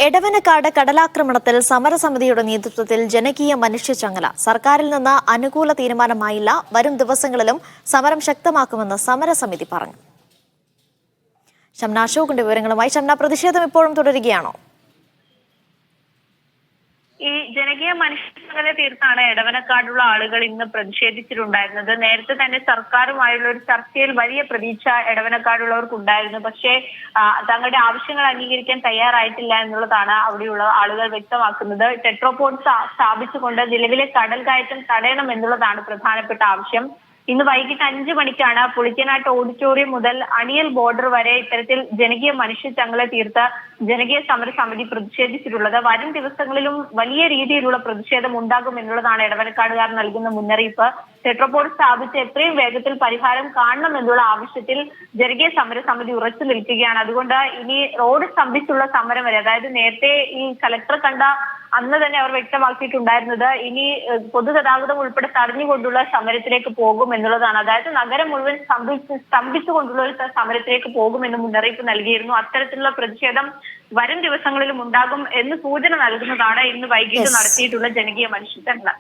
എടവനക്കാട് കടലാക്രമണത്തിൽ സമരസമിതിയുടെ നേതൃത്വത്തിൽ ജനകീയ മനുഷ്യചങ്ങല. സർക്കാരിൽ നിന്ന് അനുകൂല തീരുമാനമായില്ല. വരും ദിവസങ്ങളിലും സമരം ശക്തമാക്കുമെന്ന് സമരസമിതി പറഞ്ഞു. ഷംന അശോകിന്റെ വിവരങ്ങളുമായി. ഷംന, പ്രതിഷേധം ഇപ്പോഴും തുടരുകയാണോ? ഈ ജനകീയ മനുഷ്യചങ്ങല തീർത്താണ് എടവനക്കാടുള്ള ആളുകൾ ഇന്ന് പ്രതിഷേധിച്ചിട്ടുണ്ടായിരുന്നത്. നേരത്തെ തന്നെ സർക്കാരുമായുള്ള ഒരു ചർച്ചയിൽ വലിയ പ്രതീക്ഷ എടവനക്കാടുള്ളവർക്ക് ഉണ്ടായിരുന്നു. പക്ഷേ തങ്ങളുടെ ആവശ്യങ്ങൾ അംഗീകരിക്കാൻ തയ്യാറായിട്ടില്ല എന്നുള്ളതാണ് അവിടെയുള്ള ആളുകൾ വ്യക്തമാക്കുന്നത്. ടെട്രോപോഡ് സ്ഥാപിച്ചുകൊണ്ട് നിലവിലെ കടൽ കയറ്റം തടയണം എന്നുള്ളതാണ് പ്രധാനപ്പെട്ട ആവശ്യം. ഇന്ന് വൈകിട്ട് 5 മണിക്കാണ് പുളിക്കനാട്ട് ഓഡിറ്റോറിയം മുതൽ അണിയൽ ബോർഡർ വരെ ഇത്തരത്തിൽ ജനകീയ മനുഷ്യചങ്ങല തീർത്ത ജനകീയ സമരസമിതി പ്രതിഷേധിച്ചിട്ടുള്ളത്. വരും ദിവസങ്ങളിലും വലിയ രീതിയിലുള്ള പ്രതിഷേധം ഉണ്ടാകും എന്നുള്ളതാണ് എടവനക്കാടുകാർ നൽകുന്ന മുന്നറിയിപ്പ്. ടെട്രോപോഡ് സ്ഥാപിച്ച് എത്രയും വേഗത്തിൽ പരിഹാരം കാണണം എന്നുള്ള ആവശ്യത്തിൽ ജനകീയ സമരസമിതി ഉറച്ചു നിൽക്കുകയാണ്. അതുകൊണ്ട് ഇനി റോഡ് സ്തംഭിച്ചുള്ള സമരം വരെ, അതായത് നേരത്തെ ഈ കലക്ടർ കണ്ട അന്ന് തന്നെ അവർ വ്യക്തമാക്കിയിട്ടുണ്ടായിരുന്നത് ഇനി പൊതുഗതാഗതം ഉൾപ്പെടെ തടഞ്ഞുകൊണ്ടുള്ള സമരത്തിലേക്ക് പോകും എന്നുള്ളതാണ്. അതായത് നഗരം മുഴുവൻ സ്തംഭിച്ചുകൊണ്ടുള്ള ഒരു സമരത്തിലേക്ക് പോകുമെന്ന് മുന്നറിയിപ്പ് നൽകിയിരുന്നു. അത്തരത്തിലുള്ള പ്രതിഷേധം വരും ദിവസങ്ങളിലും ഉണ്ടാകും എന്ന് സൂചന നൽകുന്നതാണ് ഇന്ന് വൈകിട്ട് നടത്തിയിട്ടുള്ള ജനകീയ മനുഷ്യചങ്ങല.